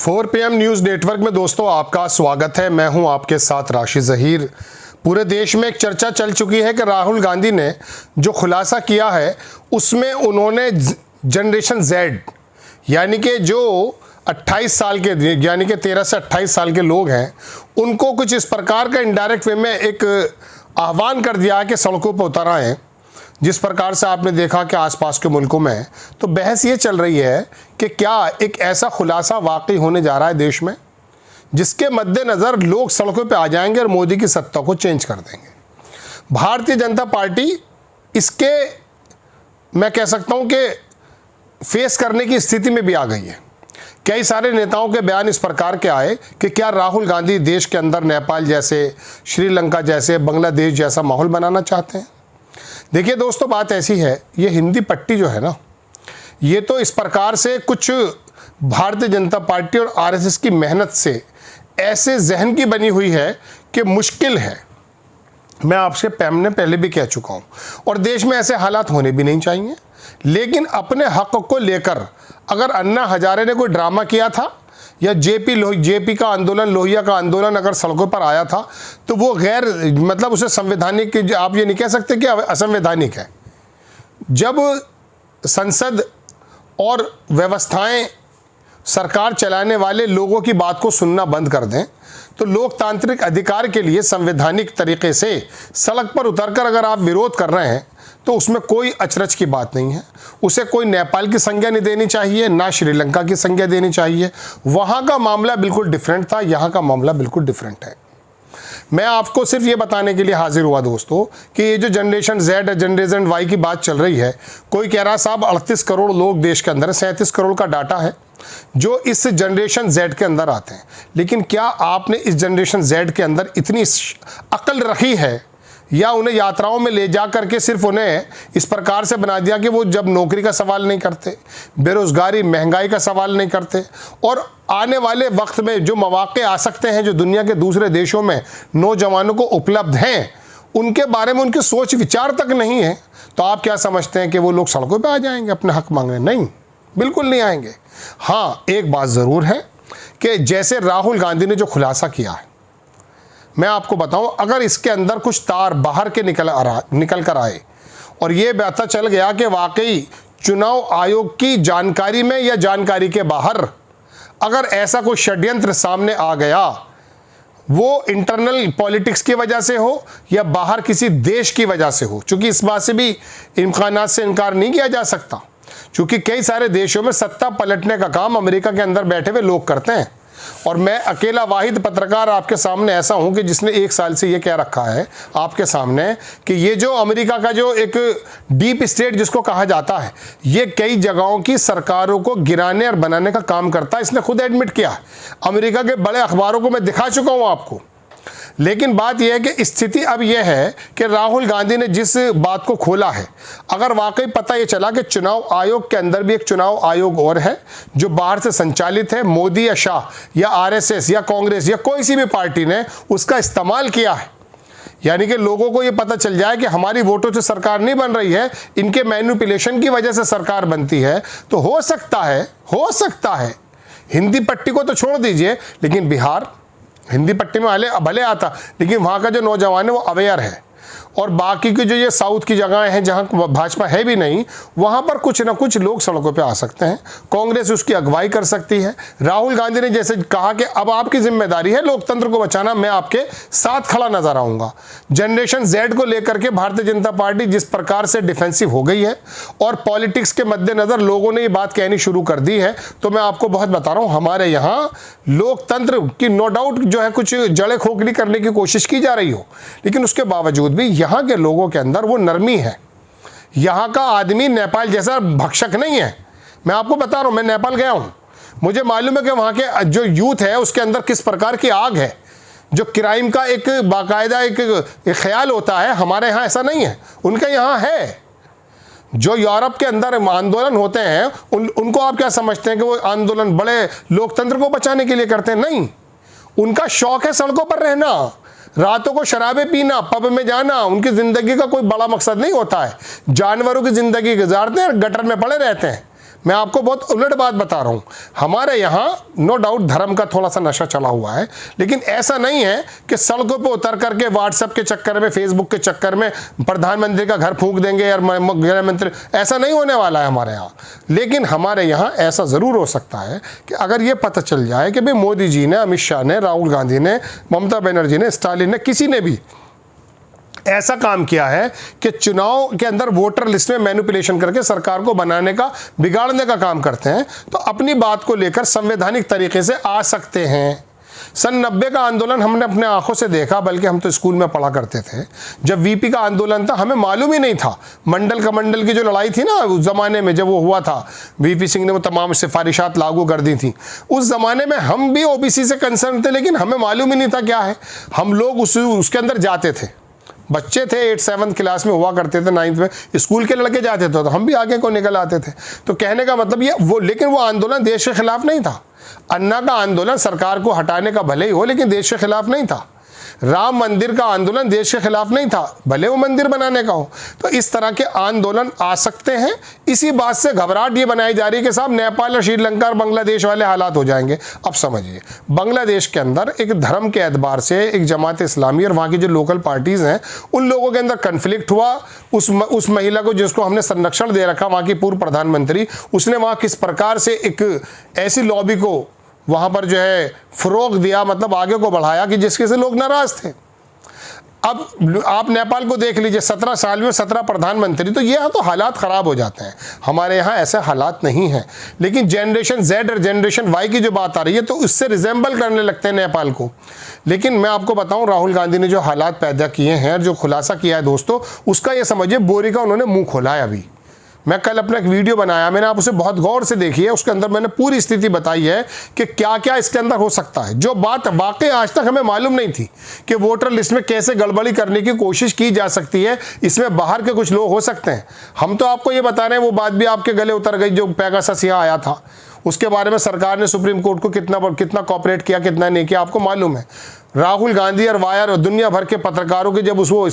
4 PM news network में दोस्तों आपका स्वागत है। मैं हूं आपके साथ राशि ज़हीर। पूरे देश में एक चर्चा चल चुकी है कि राहुल गांधी ने जो खुलासा किया है उसमें उन्होंने जनरेशन जेड यानी कि जो 28 साल के यानी कि 13 से 28 साल के लोग हैं उनको कुछ इस प्रकार का इनडायरेक्ट वे में एक आह्वान कर दिया है कि सड़कों पर उतर आएँ। जिस प्रकार से आपने देखा कि आसपास के मुल्कों में तो बहस ये चल रही है कि क्या एक ऐसा खुलासा वाकई होने जा रहा है देश में जिसके मद्देनज़र लोग सड़कों पे आ जाएंगे और मोदी की सत्ता को चेंज कर देंगे। भारतीय जनता पार्टी इसके मैं कह सकता हूँ कि फेस करने की स्थिति में भी आ गई है। कई सारे नेताओं के बयान इस प्रकार के आए कि क्या राहुल गांधी देश के अंदर नेपाल जैसे, श्रीलंका जैसे, बांग्लादेश जैसा माहौल बनाना चाहते हैं। देखिए दोस्तों, बात ऐसी है, ये हिंदी पट्टी जो है ना, ये तो इस प्रकार से कुछ भारतीय जनता पार्टी और आरएसएस की मेहनत से ऐसे जहन की बनी हुई है कि मुश्किल है। मैं आपसे पहले भी कह चुका हूँ और देश में ऐसे हालात होने भी नहीं चाहिए। लेकिन अपने हक को लेकर अगर अन्ना हजारे ने कोई ड्रामा किया था या जेपी का आंदोलन, लोहिया का आंदोलन अगर सड़कों पर आया था तो वो गैर मतलब उसे संवैधानिक, आप ये नहीं कह सकते कि असंवैधानिक है। जब संसद और व्यवस्थाएं सरकार चलाने वाले लोगों की बात को सुनना बंद कर दें तो लोकतांत्रिक अधिकार के लिए संवैधानिक तरीके से सड़क पर उतरकर अगर आप विरोध कर रहे हैं तो उसमें कोई अचरज की बात नहीं है। उसे कोई नेपाल की संज्ञा नहीं देनी चाहिए, ना श्रीलंका की संज्ञा देनी चाहिए। वहाँ का मामला बिल्कुल डिफरेंट था, यहाँ का मामला बिल्कुल डिफरेंट है। मैं आपको सिर्फ ये बताने के लिए हाजिर हुआ दोस्तों कि ये जो जनरेशन जेड है, जनरेशन वाई की बात चल रही है, कोई कह रहा साहब 38 करोड़ लोग देश के अंदर, 37 करोड़ का डाटा है जो इस जनरेशन जेड के अंदर आते हैं। लेकिन क्या आपने इस जनरेशन जेड के अंदर इतनी अकल रखी है या उन्हें यात्राओं में ले जा करके सिर्फ उन्हें इस प्रकार से बना दिया कि वो जब नौकरी का सवाल नहीं करते, बेरोज़गारी, महंगाई का सवाल नहीं करते और आने वाले वक्त में जो मौके आ सकते हैं जो दुनिया के दूसरे देशों में नौजवानों को उपलब्ध हैं उनके बारे में उनकी सोच विचार तक नहीं है, तो आप क्या समझते हैं कि वो लोग सड़कों पर आ जाएंगे अपने हक मांगने? नहीं, बिल्कुल नहीं आएंगे। हाँ, एक बात ज़रूर है कि जैसे राहुल गांधी ने जो खुलासा किया है, मैं आपको बताऊं, अगर इसके अंदर कुछ तार बाहर के निकल कर आए और ये पता चल गया कि वाकई चुनाव आयोग की जानकारी में या जानकारी के बाहर अगर ऐसा कोई षड्यंत्र सामने आ गया, वो इंटरनल पॉलिटिक्स की वजह से हो या बाहर किसी देश की वजह से हो, चूँकि इस बात से भी इम्कानात से इनकार नहीं किया जा सकता, क्योंकि कई सारे देशों में सत्ता पलटने का काम अमेरिका के अंदर बैठे हुए लोग करते हैं। और मैं अकेला वाहिद पत्रकार आपके सामने ऐसा हूं कि जिसने 1 साल से ये कह रखा है आपके सामने कि ये जो अमेरिका का जो एक डीप स्टेट जिसको कहा जाता है, ये कई जगहों की सरकारों को गिराने और बनाने का काम करता है। इसने खुद एडमिट किया है, अमेरिका के बड़े अखबारों को मैं दिखा चुका हूं आपको। लेकिन बात यह है कि स्थिति अब यह है कि राहुल गांधी ने जिस बात को खोला है, अगर वाकई पता ये चला कि चुनाव आयोग के अंदर भी एक चुनाव आयोग और है जो बाहर से संचालित है, मोदी या शाह या आरएसएस या कांग्रेस या कोई सी भी पार्टी ने उसका इस्तेमाल किया है, यानी कि लोगों को ये पता चल जाए कि हमारी वोटों से सरकार नहीं बन रही है, इनके मैनिपुलेशन की वजह से सरकार बनती है, तो हो सकता है हिंदी पट्टी को तो छोड़ दीजिए, लेकिन बिहार हिंदी पट्टी में भले आता, लेकिन वहाँ का जो नौजवान है वो अवेयर है। और बाकी की जो ये साउथ की जगहें हैं जहाँ भाजपा है भी नहीं, वहाँ पर कुछ ना कुछ लोग सड़कों पे आ सकते हैं, कांग्रेस उसकी अगुवाई कर सकती है। राहुल गांधी ने जैसे कहा कि अब आपकी जिम्मेदारी है लोकतंत्र को बचाना, मैं आपके साथ खड़ा नजर आऊँगा। जनरेशन जेड को लेकर के भारतीय जनता पार्टी जिस प्रकार से डिफेंसिव हो गई है और पॉलिटिक्स के मद्देनज़र लोगों ने ये बात कहनी शुरू कर दी है, तो मैं आपको बहुत बता रहा हूँ, हमारे यहाँ लोकतंत्र की नो डाउट जो है कुछ जड़ें खोखली करने की कोशिश की जा रही हो, लेकिन उसके बावजूद भी यहाँ के लोगों के अंदर वो नरमी है। यहाँ का आदमी नेपाल जैसा भक्षक नहीं है। मैं आपको बता रहा हूँ, मैं नेपाल गया हूँ, मुझे मालूम है कि वहाँ के जो यूथ है उसके अंदर किस प्रकार की आग है, जो क्राइम का एक बाकायदा एक ख्याल होता है, हमारे यहाँ ऐसा नहीं है, उनके यहाँ है। जो यूरोप के अंदर आंदोलन होते हैं उनको आप क्या समझते हैं कि वो आंदोलन बड़े लोकतंत्र को बचाने के लिए करते हैं? नहीं, उनका शौक है सड़कों पर रहना, रातों को शराबें पीना, पब में जाना। उनकी ज़िंदगी का कोई बड़ा मकसद नहीं होता है, जानवरों की ज़िंदगी गुजारते हैं और गटर में पड़े रहते हैं। मैं आपको बहुत उलट बात बता रहा हूँ। हमारे यहाँ नो डाउट धर्म का थोड़ा सा नशा चला हुआ है, लेकिन ऐसा नहीं है कि सड़कों पे उतर करके व्हाट्सएप के चक्कर में, फेसबुक के चक्कर में प्रधानमंत्री का घर फूंक देंगे या गृह मंत्री, ऐसा नहीं होने वाला है हमारे यहाँ। लेकिन हमारे यहाँ ऐसा ज़रूर हो सकता है कि अगर ये पता चल जाए कि भाई मोदी जी ने, अमित शाह ने, राहुल गांधी ने, ममता बनर्जी ने, स्टालिन ने, किसी ने भी ऐसा काम किया है कि चुनाव के अंदर वोटर लिस्ट में मैनिपुलेशन करके सरकार को बनाने का, बिगाड़ने का काम करते हैं, तो अपनी बात को लेकर संवैधानिक तरीके से आ सकते हैं। सन 90 का आंदोलन हमने अपने आंखों से देखा, बल्कि हम तो स्कूल में पढ़ा करते थे। जब वीपी का आंदोलन था, हमें मालूम ही नहीं था। मंडल कमंडल की जो लड़ाई थी ना उस ज़माने में, जब वो हुआ था, वीपी सिंह ने वो तमाम सिफारिशात लागू कर दी थी। उस ज़माने में हम भी ओबीसी से कंसर्न थे, लेकिन हमें मालूम ही नहीं था क्या है। हम लोग उसके अंदर जाते थे, बच्चे थे, 8-7 क्लास में हुआ करते थे, 9th में स्कूल के लड़के जाते थे, तो हम भी आगे को निकल आते थे। तो कहने का मतलब ये वो, लेकिन वो आंदोलन देश के खिलाफ नहीं था। अन्ना का आंदोलन सरकार को हटाने का भले ही हो, लेकिन देश के खिलाफ नहीं था। राम मंदिर का आंदोलन देश के खिलाफ नहीं था, भले वो मंदिर बनाने का हो। तो इस तरह के आंदोलन आ सकते हैं। इसी बात से घबराहट ये बनाई जा रही है कि साहब नेपाल और श्रीलंका और बांग्लादेश वाले हालात हो जाएंगे। अब समझिए, बांग्लादेश के अंदर एक धर्म के एतबार से एक जमात इस्लामी और वहाँ की जो लोकल पार्टीज़ हैं, उन लोगों के अंदर कन्फ्लिक्ट हुआ। उस महिला को, जिसको हमने संरक्षण दे रखा, वहाँ की पूर्व प्रधानमंत्री, उसने वहाँ किस प्रकार से एक ऐसी लॉबी को वहाँ पर जो है फ़रोग़ दिया, मतलब आगे को बढ़ाया कि जिसके से लोग नाराज़ थे। अब आप नेपाल को देख लीजिए, 17 साल में 17 प्रधानमंत्री, तो ये तो हालात ख़राब हो जाते हैं। हमारे यहाँ ऐसे हालात नहीं हैं। लेकिन जनरेशन Z और जनरेशन Y की जो बात आ रही है, तो उससे रिजेंबल करने लगते हैं नेपाल को। लेकिन मैं आपको बताऊं, राहुल गांधी ने जो हालात पैदा किए हैं, जो खुलासा किया है दोस्तों, उसका ये समझिए बोरी का उन्होंने मुँह खोला है। अभी मैं कल अपना एक वीडियो बनाया, मैंने आप उसे बहुत गौर से देखी है। उसके अंदर मैंने पूरी स्थिति बताई है कि क्या क्या इसके अंदर हो सकता है, जो बात वाकई आज तक हमें मालूम नहीं थी कि वोटर लिस्ट में कैसे गड़बड़ी करने की कोशिश की जा सकती है। इसमें बाहर के कुछ लोग हो सकते हैं। हम तो आपको ये बता रहे हैं, वो बात भी आपके गले उतर गई जो पेगासस यहाँ आया था। उसके बारे में सरकार ने सुप्रीम कोर्ट को कितना कॉपरेट किया, कितना नहीं किया, आपको मालूम है। राहुल गांधी और वायर और दुनिया भर के पत्रकारों के जब वो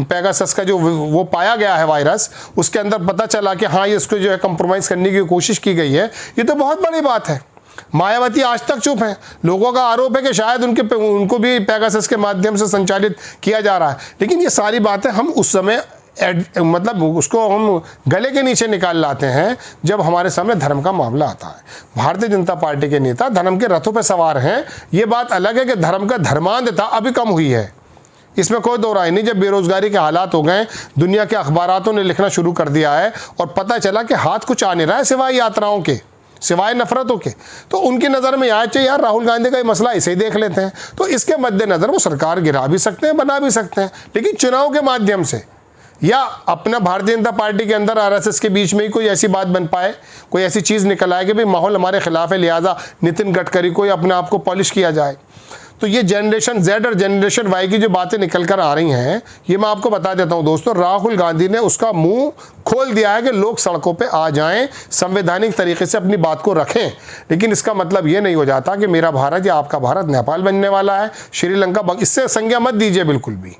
पेगासस का जो वो पाया गया है वायरस, उसके अंदर पता चला कि हाँ, ये इसको जो है कंप्रोमाइज़ करने की कोशिश की गई है, ये तो बहुत बड़ी बात है। मायावती आज तक चुप हैं। लोगों का आरोप है कि शायद उनको भी पेगासस के माध्यम से संचालित किया जा रहा है। लेकिन ये सारी बातें हम उस समय मतलब उसको हम गले के नीचे निकाल लाते हैं जब हमारे सामने धर्म का मामला आता है। भारतीय जनता पार्टी के नेता धर्म के रथों पर सवार हैं। ये बात अलग है कि धर्म का धर्मांधता अभी कम हुई है, इसमें कोई दो राय नहीं। जब बेरोजगारी के हालात हो गए, दुनिया के अखबारातों ने लिखना शुरू कर दिया है और पता चला कि हाथ कुछ आ नहीं रहा है सिवाय यात्राओं के, सिवाय नफरतों के, तो उनकी नज़र में आया चाहिए यार राहुल गांधी का ये मसला इसे ही देख लेते हैं। तो इसके मद्देनज़र वो सरकार गिरा भी सकते हैं, बना भी सकते हैं, लेकिन चुनाव के माध्यम से या अपना भारतीय जनता पार्टी के अंदर आरएसएस के बीच में ही कोई ऐसी बात बन पाए, कोई ऐसी चीज़ निकल आए कि भाई माहौल हमारे खिलाफ है, लिहाजा नितिन गडकरी को या अपने आप को पॉलिश किया जाए। तो ये जनरेशन Z और जनरेशन Y की जो बातें निकल कर आ रही हैं, ये मैं आपको बता देता हूं दोस्तों, राहुल गांधी ने उसका मुंह खोल दिया है कि लोग सड़कों पे आ जाएं, संवैधानिक तरीके से अपनी बात को रखें। लेकिन इसका मतलब ये नहीं हो जाता कि मेरा भारत या आपका भारत नेपाल बनने वाला है, श्रीलंका, इससे संज्ञा मत दीजिए बिल्कुल भी।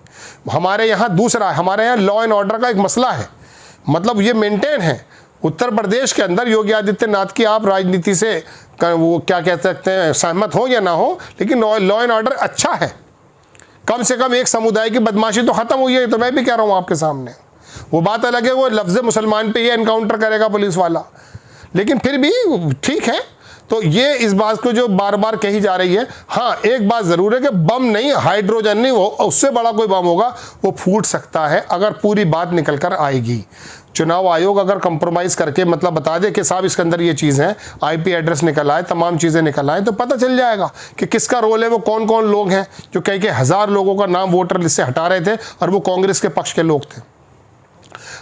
हमारे यहाँ दूसरा, हमारे यहाँ लॉ एंड ऑर्डर का एक मसला है, मतलब ये मेंटेन है। उत्तर प्रदेश के अंदर योगी आदित्यनाथ की आप राजनीति से वो क्या कह सकते हैं, सहमत हो या ना हो, लेकिन लॉ एंड ऑर्डर अच्छा है। कम से कम एक समुदाय की बदमाशी तो ख़त्म हुई है, तो मैं भी कह रहा हूँ आपके सामने। वो बात अलग है, वो लफ्ज़ मुसलमान पे ही एनकाउंटर करेगा पुलिस वाला, लेकिन फिर भी ठीक है। तो ये इस बात को जो बार बार कही जा रही है, हाँ एक बात ज़रूर है कि बम नहीं, हाइड्रोजन नहीं, वो उससे बड़ा कोई बम होगा वो फूट सकता है अगर पूरी बात निकल कर आएगी। चुनाव आयोग अगर कंप्रोमाइज़ करके मतलब बता दे कि साहब इसके अंदर ये चीज़ है, IP एड्रेस निकल आए, तमाम चीज़ें निकल आए, तो पता चल जाएगा कि किसका रोल है, वो कौन कौन लोग हैं जो कई हज़ार लोगों का नाम वोटर लिस्ट से हटा रहे थे और वो कांग्रेस के पक्ष के लोग थे।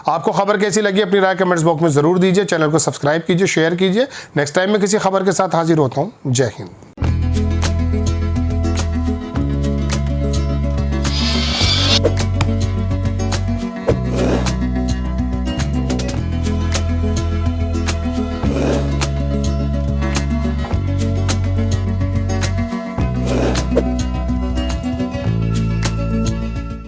आपको खबर कैसी लगी अपनी राय कमेंट्स बॉक्स में ज़रूर दीजिए। चैनल को सब्सक्राइब कीजिए, शेयर कीजिए। नेक्स्ट टाइम मैं किसी खबर के साथ हाजिर होता हूँ। जय हिंद।